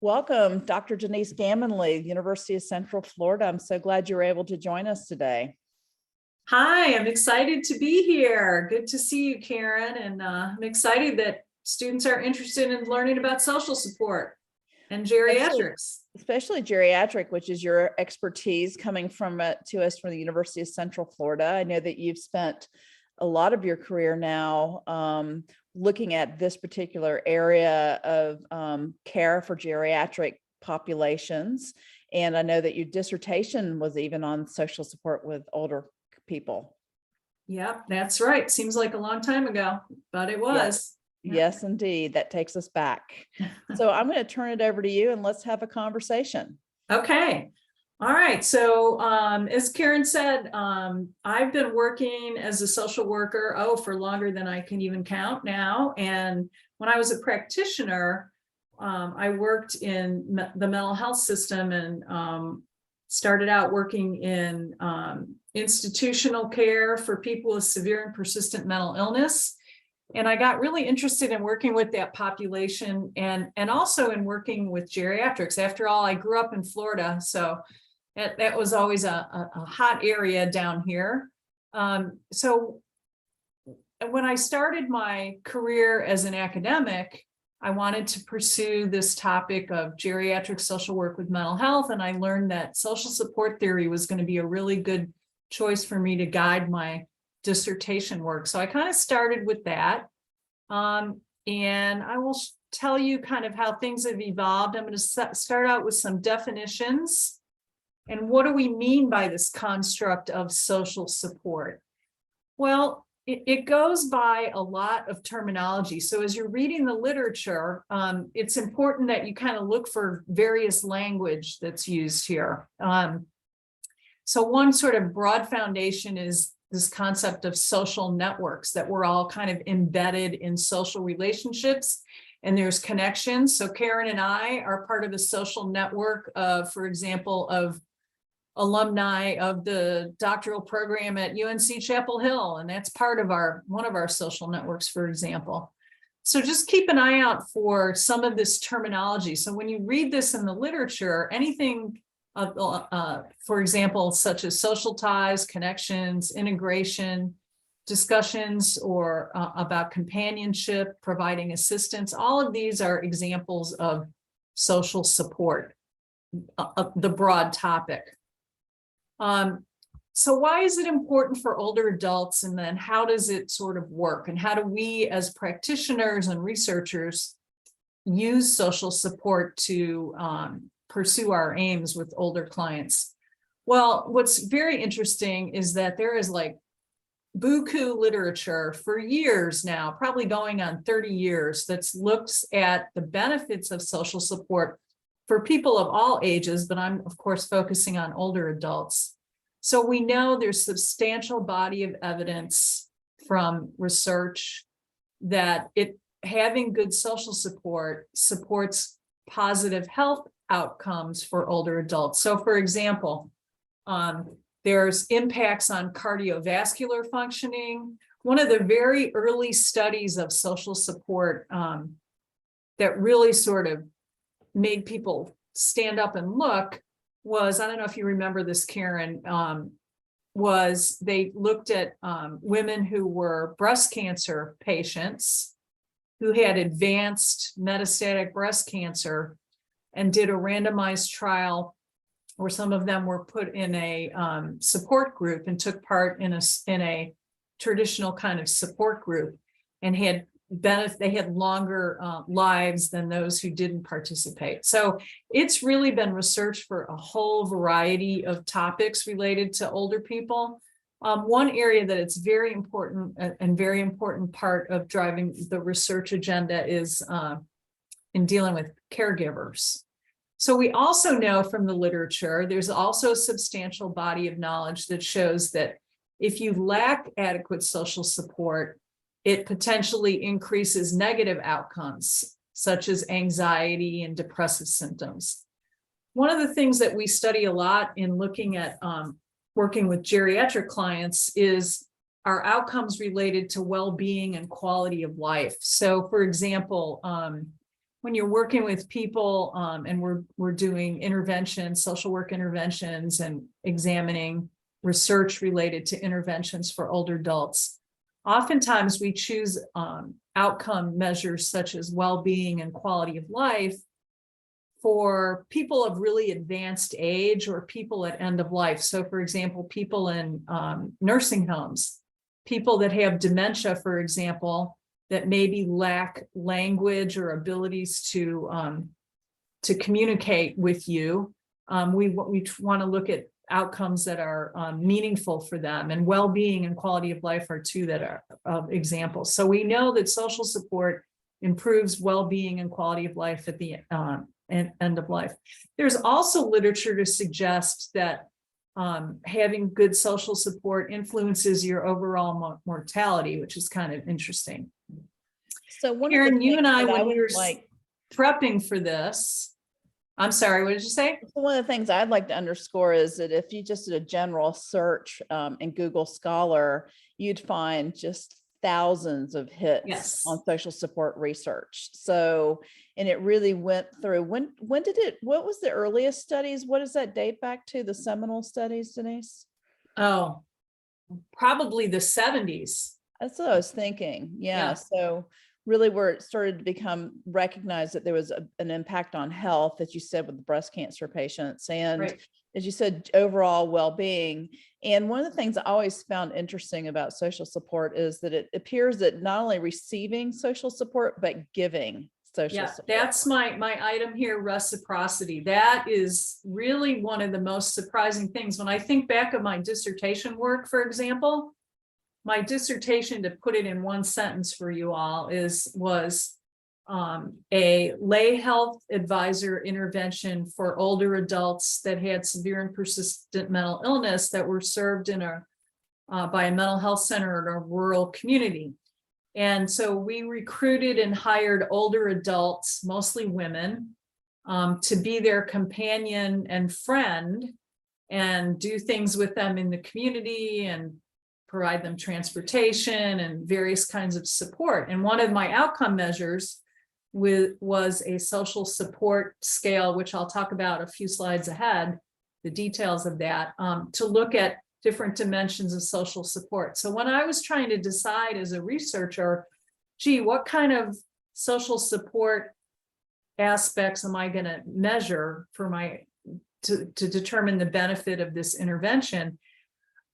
Welcome, Dr. Denise Gammonley, University of Central Florida. I'm so glad you were able to join us today. Hi, I'm excited to be here. Good to see you, Karen. And I'm excited that students are interested in learning about social support and geriatrics. Especially geriatric, which is your expertise coming to us from the University of Central Florida. I know that you've spent a lot of your career now looking at this particular area of care for geriatric populations. And I know that your dissertation was even on social support with older people. Yep, that's right. Seems like a long time ago, but it was. Yes, indeed. That takes us back. So I'm going to turn it over to you and let's have a conversation. Okay. All right. So as Karen said, I've been working as a social worker, for longer than I can even count now. And when I was a practitioner, I worked in the mental health system and started out working in institutional care for people with severe and persistent mental illness. And I got really interested in working with that population and also in working with geriatrics. After all, I grew up in Florida, so that was always a hot area down here. So when I started my career as an academic, I wanted to pursue this topic of geriatric social work with mental health. And I learned that social support theory was going to be a really good choice for me to guide my dissertation work. So I kind of started with that. And I will tell you kind of how things have evolved. I'm going to start out with some definitions. And what do we mean by this construct of social support? Well, it goes by a lot of terminology. So as you're reading the literature, it's important that you kind of look for various language that's used here. So one sort of broad foundation is this concept of social networks, that we're all kind of embedded in social relationships and there's connections. So Karen and I are part of a social network, for example, of alumni of the doctoral program at UNC Chapel Hill. And that's part of one of our social networks, for example. So just keep an eye out for some of this terminology. So when you read this in the literature, anything for example, such as social ties, connections, integration, discussions or about companionship, providing assistance, all of these are examples of social support, the broad topic. So why is it important for older adults, and then how does it sort of work, and how do we as practitioners and researchers use social support to pursue our aims with older clients? Well, what's very interesting is that there is like buku literature for years now, probably going on 30 years, that looks at the benefits of social support for people of all ages, but I'm of course focusing on older adults. So we know there's substantial body of evidence from research that having good social support supports positive health outcomes for older adults. So for example, there's impacts on cardiovascular functioning. One of the very early studies of social support that really sort of made people stand up and look was, I don't know if you remember this, Karen, was they looked at women who were breast cancer patients who had advanced metastatic breast cancer and did a randomized trial where some of them were put in a support group and took part in a traditional kind of support group and they had longer lives than those who didn't participate. So it's really been researched for a whole variety of topics related to older people. One area that it's very important and very important part of driving the research agenda is in dealing with caregivers. So we also know from the literature, there's also a substantial body of knowledge that shows that if you lack adequate social support, it potentially increases negative outcomes, such as anxiety and depressive symptoms. One of the things that we study a lot in looking at working with geriatric clients is our outcomes related to well-being and quality of life. So for example, when you're working with people, and we're doing interventions, social work interventions, and examining research related to interventions for older adults, oftentimes we choose outcome measures such as well-being and quality of life for people of really advanced age or people at end of life. So for example, people in nursing homes, people that have dementia, for example, that maybe lack language or abilities to communicate with you. We want to look at outcomes that are meaningful for them, and well-being and quality of life are two that are examples. So we know that social support improves well-being and quality of life at the end of life. There's also literature to suggest that having good social support influences your overall mortality, which is kind of interesting. So one Karen, of the you and I, that when would we were like, prepping for this, I'm sorry, what did you say? one of the things I'd like to underscore is that if you just did a general search in Google Scholar, you'd find just thousands of hits Yes. on social support research. So, and it really went through, when did it, what was the earliest studies? What does that date back to, the seminal studies, Denise? Oh, probably the 70s. That's what I was thinking. Yeah. Yeah. So really where it started to become recognized that there was an impact on health, as you said, with the breast cancer patients, and Right. as you said, overall well-being. And one of the things I always found interesting about social support is that it appears that not only receiving social support, but giving social support. That's my item here, reciprocity. That is really one of the most surprising things. When I think back of my dissertation work, for example, my dissertation, to put it in one sentence for you all, was a lay health advisor intervention for older adults that had severe and persistent mental illness that were served in by a mental health center in a rural community. And so we recruited and hired older adults, mostly women, to be their companion and friend and do things with them in the community and provide them transportation and various kinds of support. And one of my outcome measures was a social support scale, which I'll talk about a few slides ahead, the details of that, to look at different dimensions of social support. So when I was trying to decide as a researcher, gee, what kind of social support aspects am I going to measure for to determine the benefit of this intervention,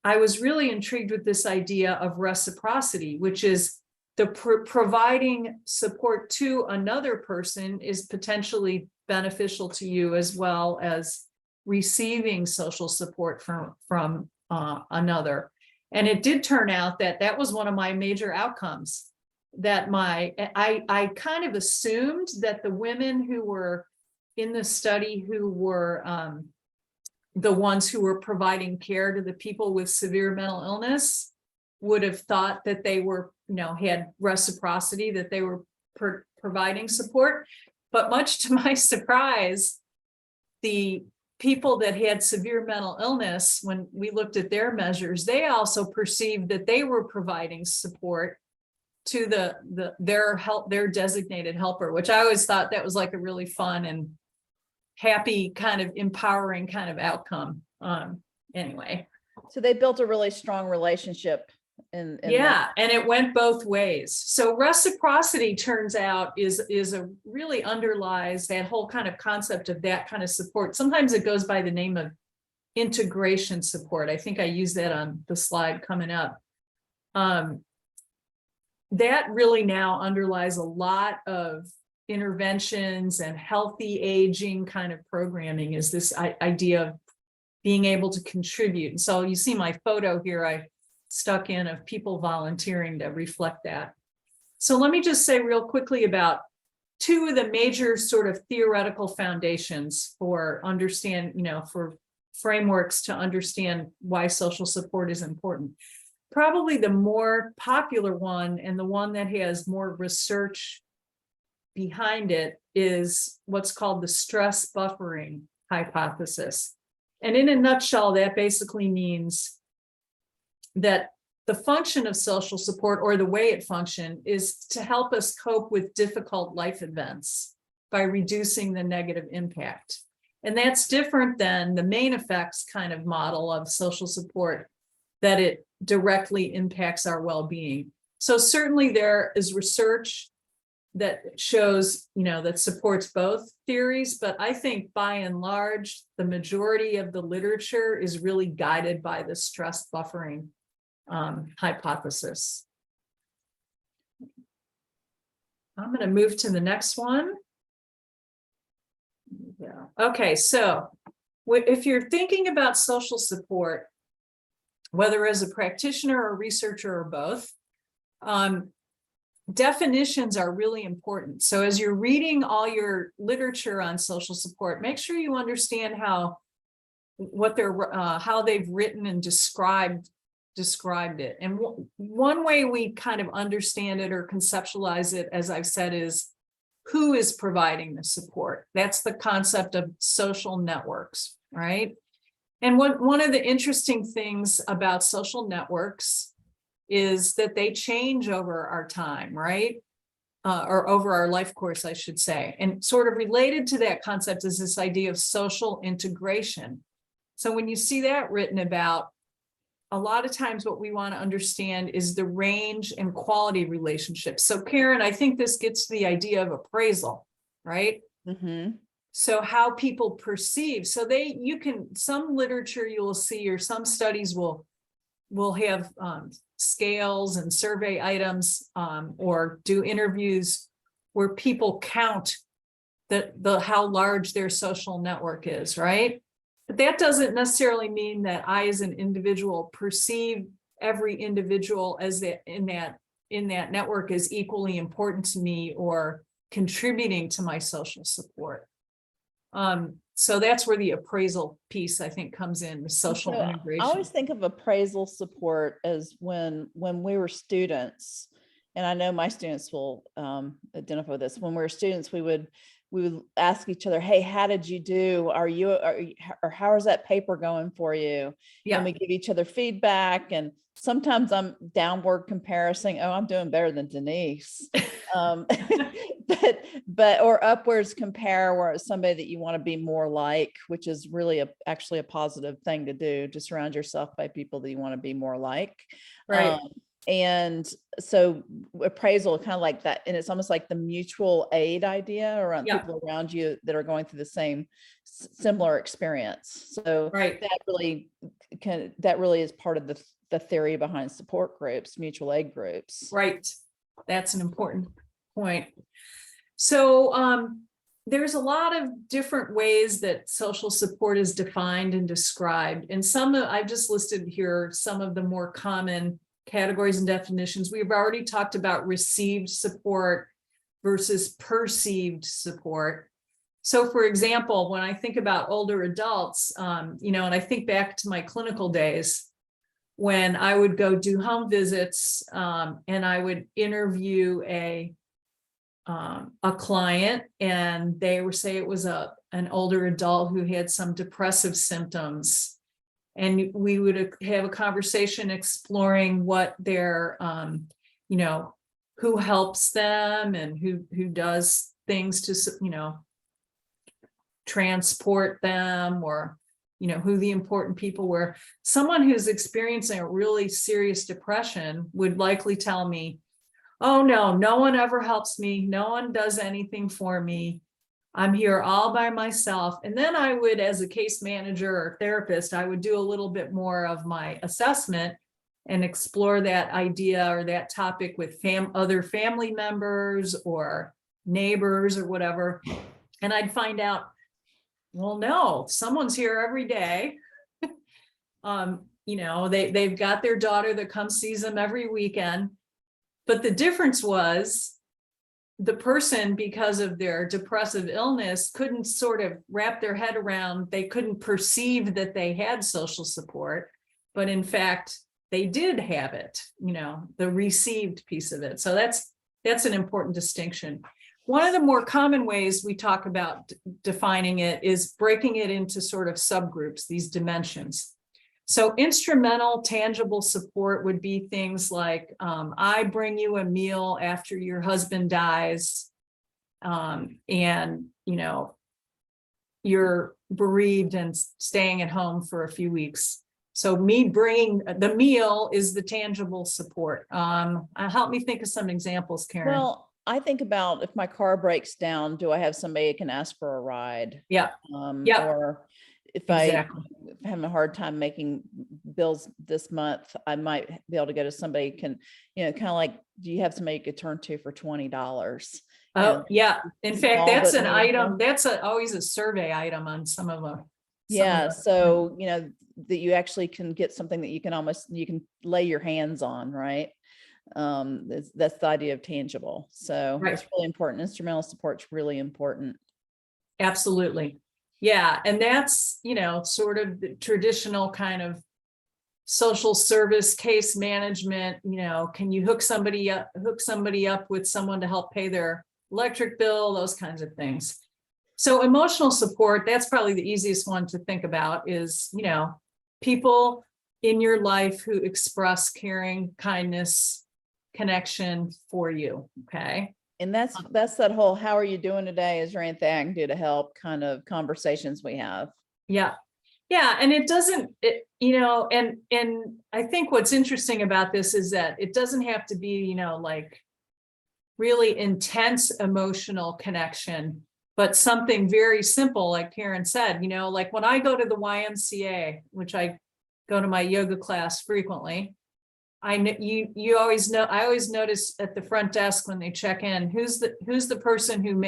I was really intrigued with this idea of reciprocity, which is the providing support to another person is potentially beneficial to you, as well as receiving social support from another. And it did turn out that that was one of my major outcomes, that I kind of assumed that the women who were in the study, who were the ones who were providing care to the people with severe mental illness, would have thought that they were, had reciprocity, that they were providing support. But much to my surprise, the people that had severe mental illness, when we looked at their measures, they also perceived that they were providing support to their designated helper, which I always thought that was like a really fun and happy kind of empowering kind of outcome. Anyway. So they built a really strong relationship. And it went both ways. So reciprocity, turns out, is a really underlies that whole kind of concept of that kind of support. Sometimes it goes by the name of integration support. I think I use that on the slide coming up. That really now underlies a lot of interventions and healthy aging kind of programming, is this idea of being able to contribute. And so you see my photo here, I stuck in, of people volunteering to reflect that. So let me just say real quickly about two of the major sort of theoretical foundations for for frameworks to understand why social support is important. Probably the more popular one, and the one that has more research behind it, is what's called the stress buffering hypothesis. And in a nutshell, that basically means that the function of social support, or the way it functions, is to help us cope with difficult life events. by reducing the negative impact. And that's different than the main effects kind of model of social support, that it directly impacts our well-being. So certainly there is research that shows, that supports both theories, but I think by and large, the majority of the literature is really guided by the stress buffering hypothesis. I'm going to move to the next one. Yeah. Okay, so if you're thinking about social support, whether as a practitioner or researcher or both, definitions are really important. So as you're reading all your literature on social support, make sure you understand how they've written and described it. And one way we kind of understand it or conceptualize it, as I've said, is who is providing the support. That's the concept of social networks, right? And one of the interesting things about social networks is that they change over our time, right? Or over our life course, I should say. And sort of related to that concept is this idea of social integration. So when you see that written about, a lot of times what we want to understand is the range and quality relationships. So Karen, I think this gets to the idea of appraisal, right? Mm-hmm. So how people perceive. So some literature you will see, or some studies will have scales and survey items, or do interviews where people count how large their social network is, right? But that doesn't necessarily mean that I, as an individual, perceive every individual as in that network as equally important to me or contributing to my social support. So that's where the appraisal piece, I think, comes in, the social integration. I always think of appraisal support as when we were students, and I know my students will identify with this. When we were students, we would ask each other, hey, how did you do? Or how is that paper going for you? Yeah. And we give each other feedback. And sometimes I'm downward comparison. Oh, I'm doing better than Denise. But or upwards compare, where it's somebody that you want to be more like, which is really actually a positive thing to do, to surround yourself by people that you want to be more like. Right. And so appraisal, kind of like that. And it's almost like the mutual aid idea around people around you that are going through the same similar experience. So right. that really is part of the theory behind support groups, mutual aid groups. Right. That's an important point. So there's a lot of different ways that social support is defined and described. And I've just listed here some of the more common categories and definitions. We've already talked about received support versus perceived support. So for example, when I think about older adults, and I think back to my clinical days, when I would go do home visits, and I would interview a client, and they would say it was an older adult who had some depressive symptoms. And we would have a conversation exploring what their, who helps them and who does things to, transport them, or, who the important people were. Someone who's experiencing a really serious depression would likely tell me, oh, no one ever helps me. No one does anything for me. I'm here all by myself. And then I would, as a case manager or therapist, I would do a little bit more of my assessment and explore that idea or that topic with other family members or neighbors or whatever. And I'd find out, well, no, someone's here every day. They've got their daughter that comes sees them every weekend. But the difference was, the person, because of their depressive illness, couldn't sort of wrap their head around, they couldn't perceive that they had social support, but in fact, they did have it, the received piece of it. So that's an important distinction. One of the more common ways we talk about defining it is breaking it into sort of subgroups, these dimensions. So instrumental, tangible support would be things like, I bring you a meal after your husband dies. And, you're bereaved and staying at home for a few weeks. So me bringing the meal is the tangible support. Help me think of some examples, Karen. Well, I think about if my car breaks down, do I have somebody who can ask for a ride? Yeah. Or if Exactly. I'm having a hard time making bills this month, I might be able to go to somebody who can, kind of like, do you have somebody you could turn to for $20? Oh, yeah. In fact, small that's but an item. meaningful. That's always a survey item on some of them. Yeah. So, that you actually can get something that you can lay your hands on, right? That's the idea of tangible. So Right. it's really important. Instrumental support's really important. Absolutely. Yeah. And that's, sort of the traditional kind of social service case management. Can you hook somebody up with someone to help pay their electric bill, those kinds of things. So emotional support, that's probably the easiest one to think about is, people in your life who express caring, kindness, connection for you. Okay. And that's that whole, how are you doing today? Is there anything I can do to help kind of conversations we have? Yeah. Yeah. And it doesn't, and I think what's interesting about this is that it doesn't have to be, like really intense emotional connection, but something very simple, like Karen said, like when I go to the YMCA, which I go to my yoga class frequently, you always know, I always notice at the front desk when they check in, who's the person who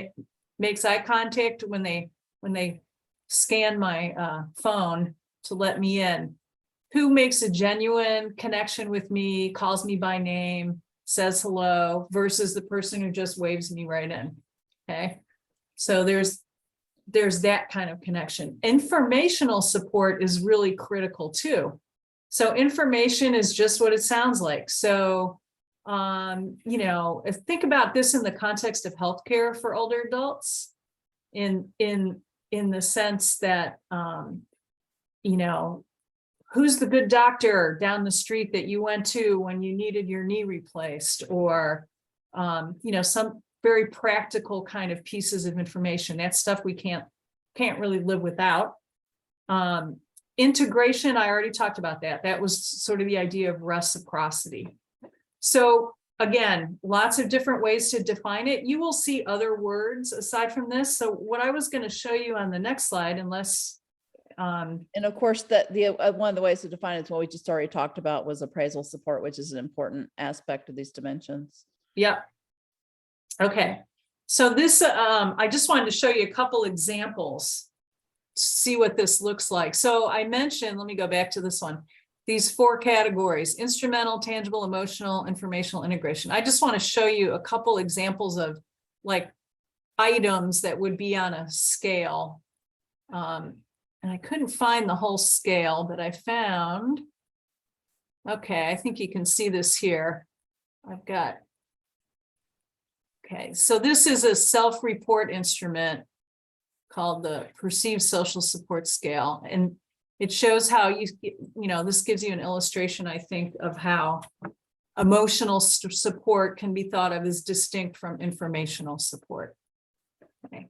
makes eye contact when they scan my phone to let me in, who makes a genuine connection with me, calls me by name, says hello, versus the person who just waves me right in. Okay. So there's that kind of connection. Informational support is really critical too. So information is just what it sounds like. So, think about this in the context of healthcare for older adults, in the sense that, who's the good doctor down the street that you went to when you needed your knee replaced, or, some very practical kind of pieces of information. That's stuff we can't really live without. Integration, I already talked about that. That was sort of the idea of reciprocity. So again, lots of different ways to define it. You will see other words aside from this. So what I was going to show you on the next slide, unless and of course, that the one of the ways to define it is what we just already talked about was appraisal support, which is an important aspect of these dimensions. Yeah. Okay. So this, I just wanted to show you a couple examples to see what this looks like. So I mentioned, let me go back to this one, these 4 categories: instrumental, tangible, emotional, informational, integration. I just want to show you a couple examples of like items that would be on a scale. And I couldn't find the whole scale, but I found, okay, I think you can see this here. I've got, okay, so this is a self-report instrument called the Perceived Social Support Scale. And it shows how this gives you an illustration, I think, of how emotional support can be thought of as distinct from informational support. Okay.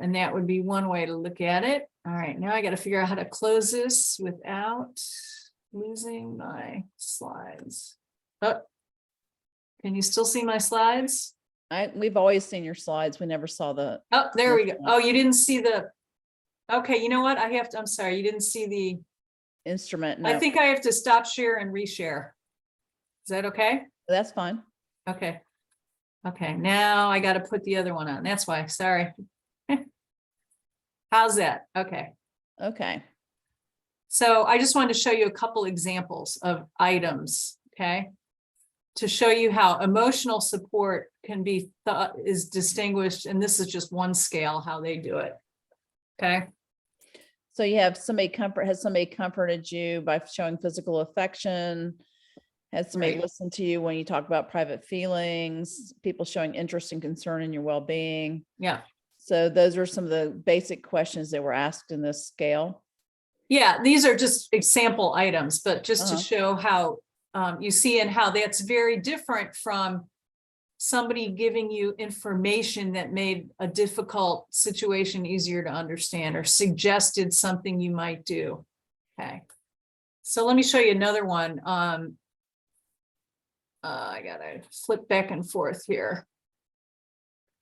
And that would be one way to look at it. All right, now I got to figure out how to close this without losing my slides. Oh, can you still see my slides? We've always seen your slides. We never saw the. Oh, there we go. Oh, you didn't see the. Okay, you know what? I'm sorry, you didn't see the instrument. No. I think I have to stop share and reshare. Is that okay? That's fine. Okay. Okay, now I got to put the other one on. That's why. Sorry. How's that? Okay. Okay. So I just wanted to show you a couple examples of items, okay, to show you how emotional support can be thought is distinguished. And this is just one scale, how they do it. Okay. So you have has somebody comforted you by showing physical affection? Has somebody listened to you when you talk about private feelings? People showing interest and concern in your well-being? Yeah. So those are some of the basic questions that were asked in this scale. Yeah, these are just example items, but just to show how you see and how that's very different from somebody giving you information that made a difficult situation easier to understand or suggested something you might do. Okay. So let me show you another one. I gotta flip back and forth here.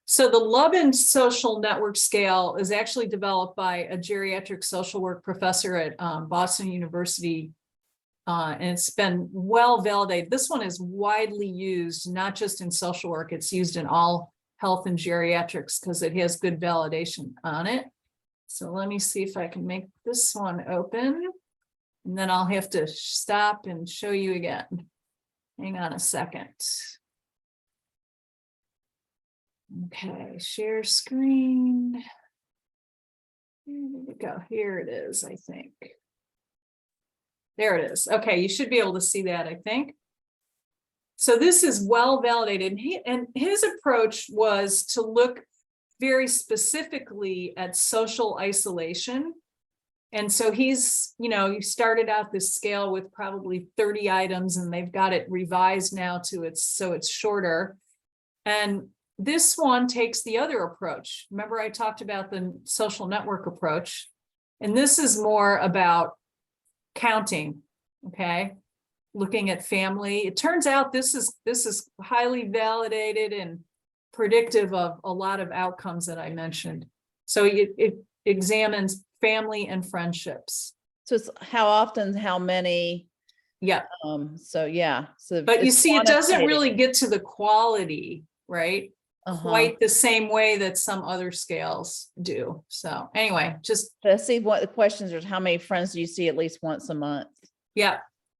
So the Lubin social network scale is actually developed by a geriatric social work professor at Boston University. And it's been well validated. This one is widely used, not just in social work, it's used in all health and geriatrics because it has good validation on it. So let me see if I can make this one open. And then I'll have to stop and show you again. Hang on a second. Okay, share screen. Here we go. Here it is, I think. There it is. Okay, you should be able to see that, I think. So this is well validated. And his approach was to look very specifically at social isolation. And so he's, you started out this scale with probably 30 items and they've got it revised now to so it's shorter. And this one takes the other approach. Remember, I talked about the social network approach, and this is more about counting, okay? Looking at family. It turns out this is highly validated and predictive of a lot of outcomes that I mentioned. So it examines family and friendships. So it's how often, how many. Yeah. So yeah. So but you see, it doesn't quantitative. really get to the quality, right? Quite the same way that some other scales do. So anyway, just let's see what the questions are. How many friends do you see at least once a month? Yeah.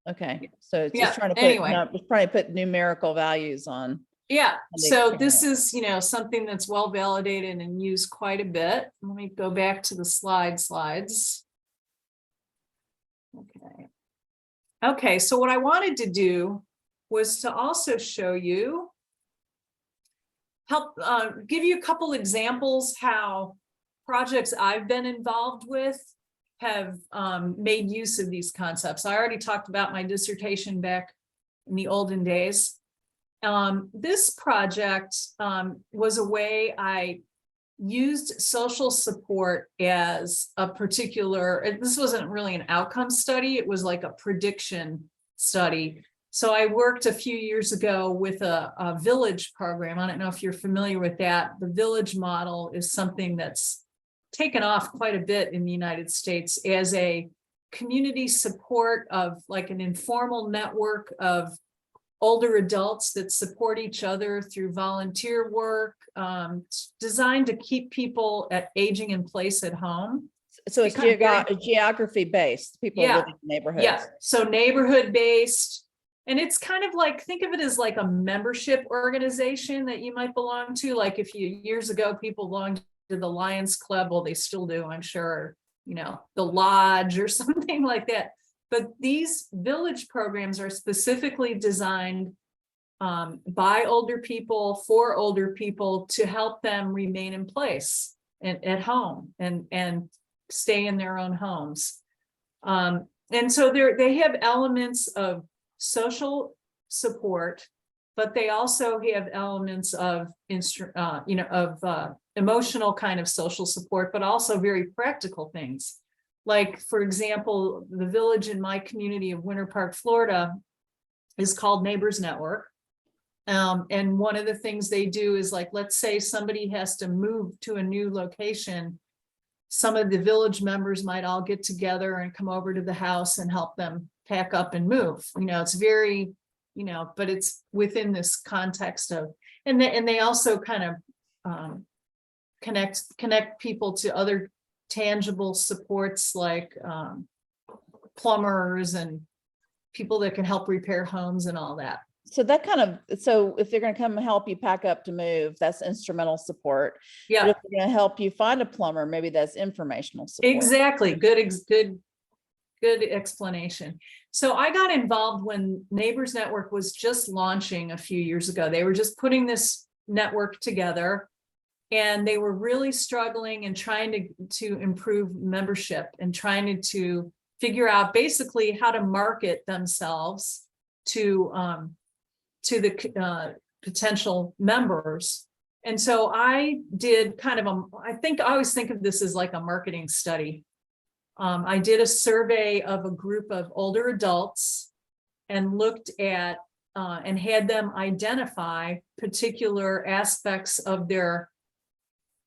Okay. So it's Yeah. just trying to put, Anyway. just trying to put numerical values on. Yeah. So this is, something that's well validated and used quite a bit. Let me go back to the slides. Okay. Okay. So what I wanted to do was to also show you, give you a couple examples how projects I've been involved with have made use of these concepts. I already talked about my dissertation back in the olden days. This project was a way I used social support as a particular, this wasn't really an outcome study, it was like a prediction study. So I worked a few years ago with a village program. I don't know if you're familiar with that. The village model is something that's taken off quite a bit in the United States as a community support of like an informal network of older adults that support each other through volunteer work, designed to keep people at aging in place at home. So it's geography based, people living in neighborhoods. Yeah, so neighborhood based. And it's kind of like, think of it as like a membership organization that you might belong to. Like if years ago, people belonged to the Lions Club, well, they still do, I'm sure, the lodge or something like that. But these village programs are specifically designed by older people, for older people, to help them remain in place and at home and stay in their own homes. And so they have elements of social support, but they also have elements of emotional kind of social support, but also very practical things. Like, for example, the village in my community of Winter Park, Florida, is called Neighbors Network. And one of the things they do is, like, let's say somebody has to move to a new location. Some of the village members might all get together and come over to the house and help them pack up and move. It's very, but it's within this context of, and they also kind of connect people to other tangible supports like plumbers and people that can help repair homes and all that. So so if they're going to come and help you pack up to move, that's instrumental support. Yeah. But if they're going to help you find a plumber, maybe that's informational support. Exactly. Good explanation. So I got involved when Neighbors Network was just launching a few years ago. They were just putting this network together, and they were really struggling and trying to improve membership and trying to figure out basically how to market themselves to the potential members. And so I did kind of I always think of this as like a marketing study. I did a survey of a group of older adults and looked at and had them identify particular aspects of their,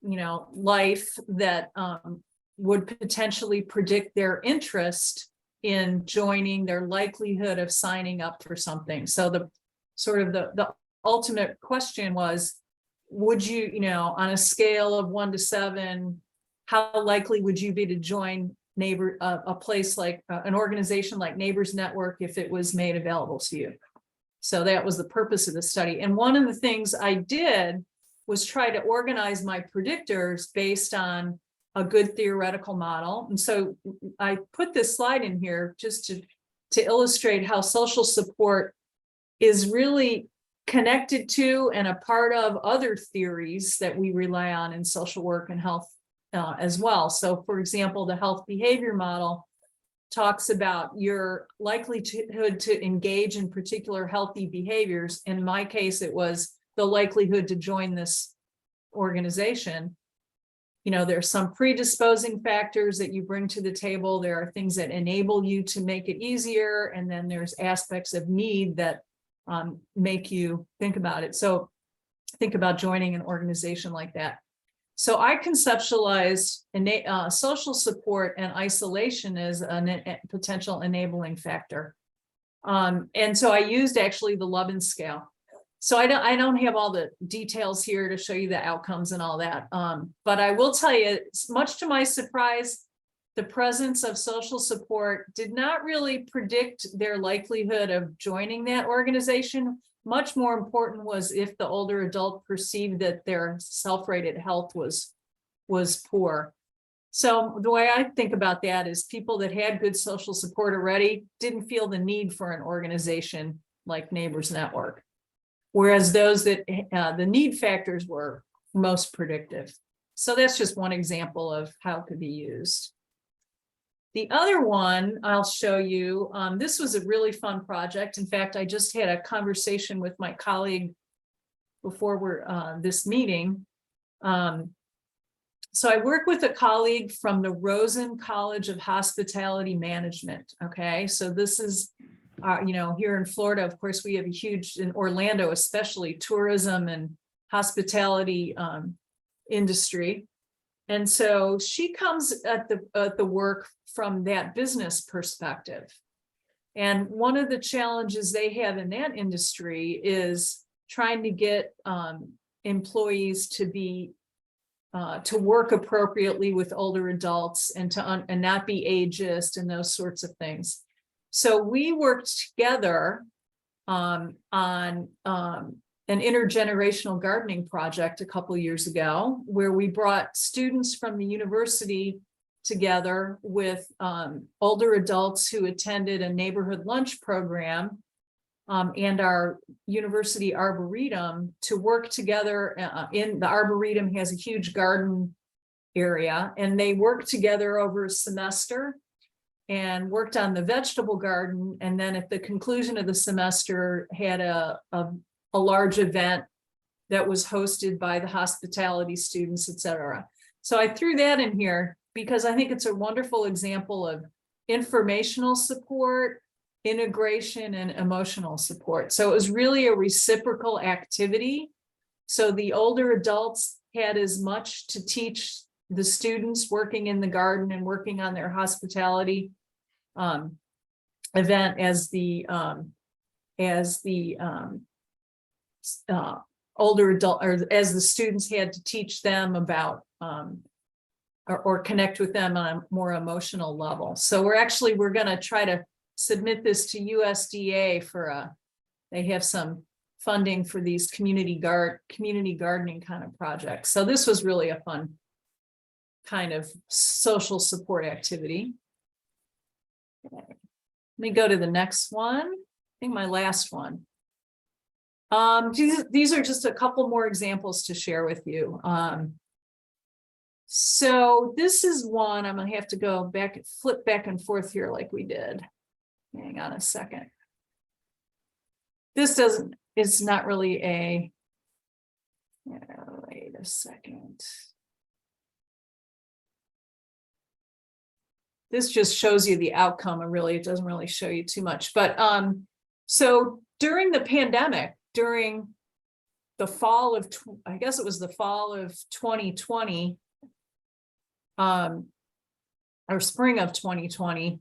life that would potentially predict their interest in joining, their likelihood of signing up for something. So the ultimate question was, would you, on a scale of 1 to 7, how likely would you be to join a place like an organization like Neighbors Network if it was made available to you? So that was the purpose of the study. And one of the things I did was try to organize my predictors based on a good theoretical model. And so I put this slide in here just to illustrate how social support is really connected to and a part of other theories that we rely on in social work and health as well. So for example, the health behavior model talks about your likelihood to engage in particular healthy behaviors. In my case, it was the likelihood to join this organization. There's some predisposing factors that you bring to the table. There are things that enable you to make it easier. And then there's aspects of need that make you think about it. So think about joining an organization like that. So I conceptualized social support and isolation as a potential enabling factor. And so I used actually the Lubin scale. So I don't have all the details here to show you the outcomes and all that. But I will tell you, much to my surprise, the presence of social support did not really predict their likelihood of joining that organization. Much more important was if the older adult perceived that their self-rated health was poor. So the way I think about that is people that had good social support already didn't feel the need for an organization like Neighbors Network, whereas those that the need factors were most predictive. So that's just one example of how it could be used. The other one I'll show you, this was a really fun project. In fact, I just had a conversation with my colleague before this meeting. So I work with a colleague from the Rosen College of Hospitality Management. Okay, so this is, here in Florida, of course, we have a huge, in Orlando especially, tourism and hospitality industry. And so she comes at the work from that business perspective. And one of the challenges they have in that industry is trying to get employees to work appropriately with older adults and not be ageist and those sorts of things. So we worked together on an intergenerational gardening project a couple of years ago, where we brought students from the university together with older adults who attended a neighborhood lunch program and our university arboretum to work together. In the arboretum has a huge garden area, and they worked together over a semester and worked on the vegetable garden. And then at the conclusion of the semester had a large event that was hosted by the hospitality students, etc. So I threw that in here because I think it's a wonderful example of informational support, integration, and emotional support. So it was really a reciprocal activity. So the older adults had as much to teach the students working in the garden and working on their hospitality event as the older adult, or as the students had to teach them about or connect with them on a more emotional level. So we're going to try to submit this to USDA for they have some funding for these community gardening kind of projects. So this was really a fun kind of social support activity. Okay. Let me go to the next one. I think my last one. These are just a couple more examples to share with you. So this is one I'm gonna have to go back, flip back and forth here like we did. Hang on a second. This doesn't, is not really a, wait a second. This just shows you the outcome, and really, it doesn't really show you too much. But so during the pandemic, during the fall of, I guess it was the fall of 2020, or spring of 2020,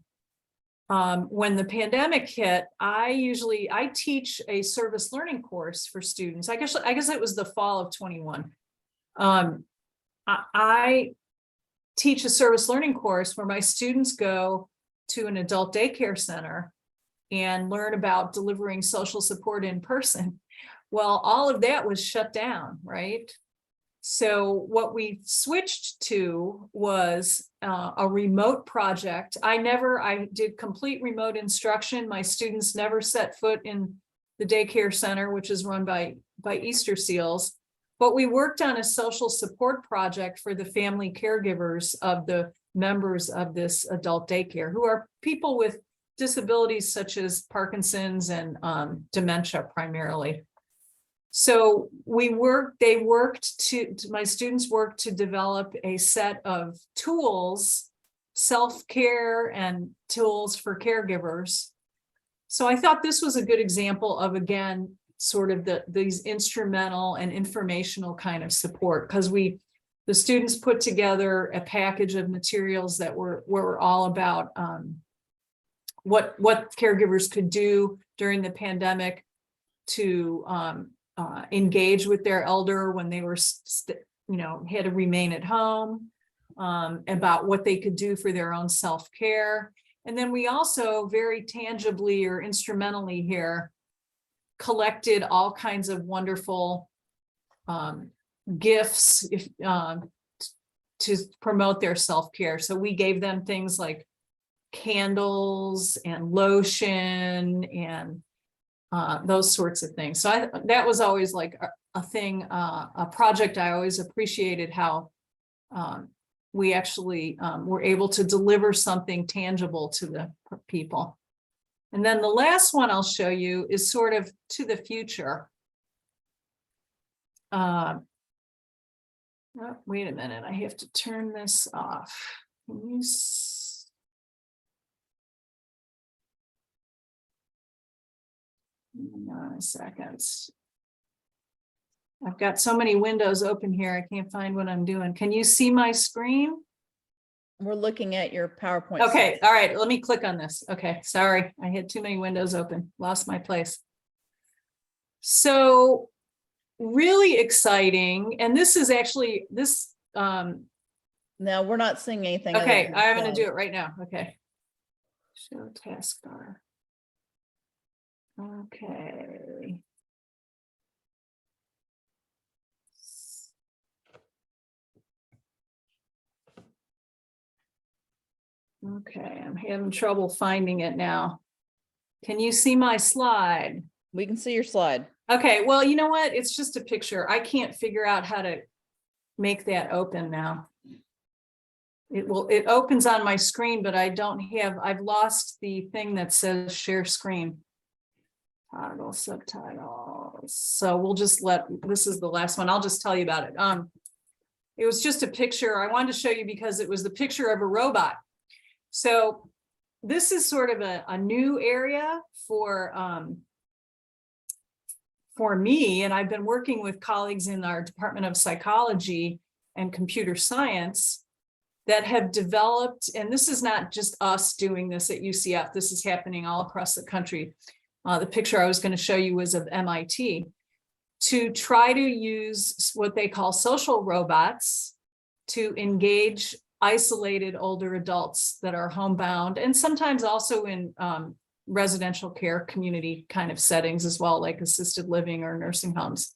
when the pandemic hit, I teach a service learning course for students. I guess it was the fall of 21. I teach a service learning course where my students go to an adult daycare center and learn about delivering social support in person. Well, all of that was shut down, right? So what we switched to was a remote project. I did complete remote instruction. My students never set foot in the daycare center, which is run by Easter Seals. But we worked on a social support project for the family caregivers of the members of this adult daycare, who are people with disabilities such as Parkinson's and dementia primarily. So my students worked to develop a set of tools, self-care and tools for caregivers. So I thought this was a good example of, again, sort of these instrumental and informational kind of support, because the students put together a package of materials that were all about what caregivers could do during the pandemic to engage with their elder when they were, had to remain at home, about what they could do for their own self-care. And then we also very tangibly or instrumentally here collected all kinds of wonderful gifts to promote their self-care. So we gave them things like candles and lotion and those sorts of things. So that was always like a thing, a project I always appreciated, how we actually were able to deliver something tangible to the people. And then the last one I'll show you is sort of to the future. Oh, wait a minute, I have to turn this off. Can you hang on a second. I've got so many windows open here, I can't find what I'm doing. Can you see my screen? We're looking at your PowerPoint. Okay, all right, let me click on this. Okay, sorry, I had too many windows open, lost my place. So really exciting, and this is actually this. No, we're not seeing anything. Okay, I'm going to do it right now. Okay, show taskbar. Okay. Okay, I'm having trouble finding it now. Can you see my slide? We can see your slide. Okay, well, you know what? It's just a picture. I can't figure out how to make that open now. It opens on my screen, but I've lost the thing that says share screen. Toggle subtitles. So we'll just this is the last one. I'll just tell you about it. It was just a picture I wanted to show you because it was the picture of a robot. So this is sort of a new area for me, and I've been working with colleagues in our Department of Psychology and Computer Science that have developed, and this is not just us doing this at UCF, this is happening all across the country. The picture I was going to show you was of MIT, to try to use what they call social robots to engage isolated older adults that are homebound, and sometimes also in residential care community kind of settings as well, like assisted living or nursing homes.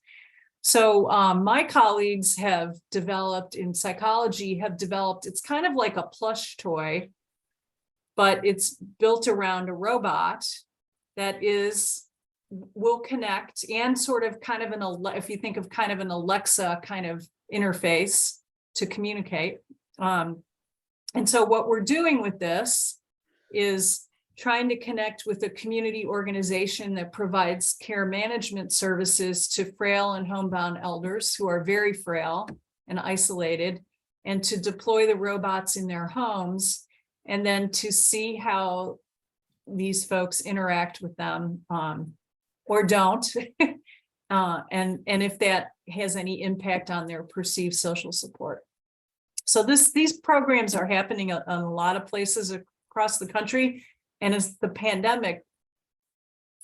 So my colleagues have developed in psychology, it's kind of like a plush toy, but it's built around a robot that will connect and sort of kind of if you think of kind of an Alexa kind of interface to communicate. And so what we're doing with this is trying to connect with a community organization that provides care management services to frail and homebound elders who are very frail and isolated, and to deploy the robots in their homes, and then to see how these folks interact with them, or don't, and if that has any impact on their perceived social support. So these programs are happening in a lot of places across the country, and as the pandemic,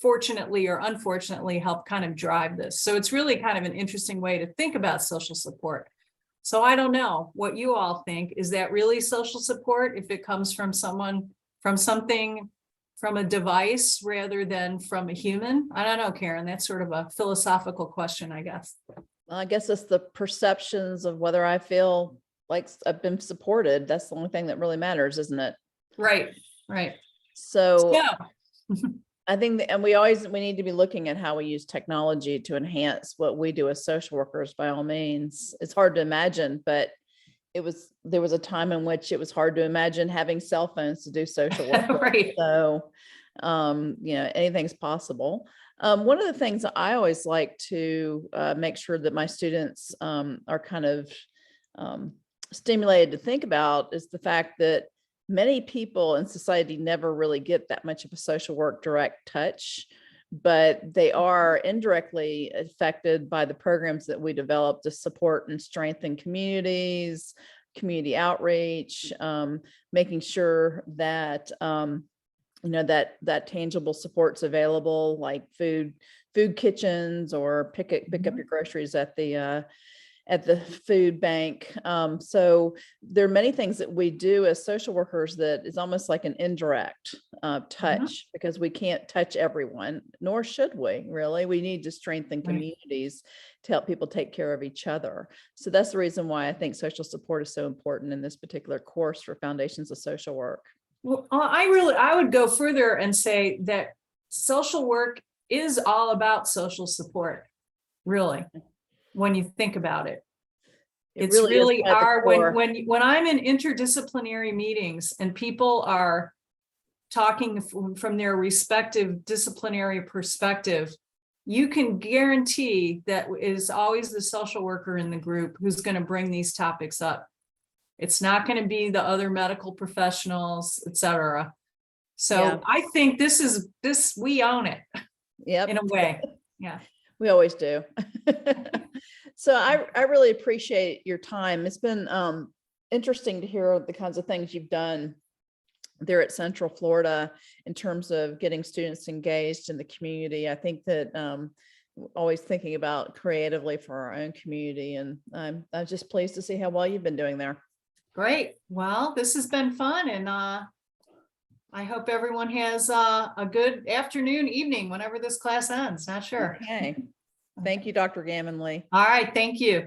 fortunately or unfortunately, helped kind of drive this. So it's really kind of an interesting way to think about social support. So I don't know what you all think. Is that really social support if it comes from someone, from something, from a device rather than from a human? I don't know, Karen. That's sort of a philosophical question, I guess. Well, I guess it's the perceptions of whether I feel like I've been supported. That's the only thing that really matters, isn't it? Right, right. So Yeah. I think that, and we need to be looking at how we use technology to enhance what we do as social workers, by all means. It's hard to imagine, but there was a time in which it was hard to imagine having cell phones to do social work. Right. So, anything's possible. One of the things that I always like to make sure that my students are kind of stimulated to think about is the fact that many people in society never really get that much of a social work direct touch, but they are indirectly affected by the programs that we develop to support and strengthen communities, community outreach, making sure that that tangible support's available, like food kitchens, or pick up your groceries at the food bank. So there are many things that we do as social workers that is almost like an indirect touch, because we can't touch everyone, nor should we really. We need to strengthen communities to help people take care of each other. So that's the reason why I think social support is so important in this particular course for Foundations of Social Work. Well, I would go further and say that social work is all about social support, really. When you think about it, it's really our, when I'm in interdisciplinary meetings and people are talking from their respective disciplinary perspective, you can guarantee that it is always the social worker in the group who's going to bring these topics up. It's not going to be the other medical professionals, etc. So I think we own it. In a way. Yeah. We always do. So I really appreciate your time. It's been interesting to hear the kinds of things you've done there at Central Florida in terms of getting students engaged in the community. I think that always thinking about creatively for our own community, and I'm just pleased to see how well you've been doing there. Great. Well, this has been fun, and I hope everyone has a good afternoon, evening, whenever this class ends. Not sure. Okay. Thank you, Dr. Gammonley. All right. Thank you.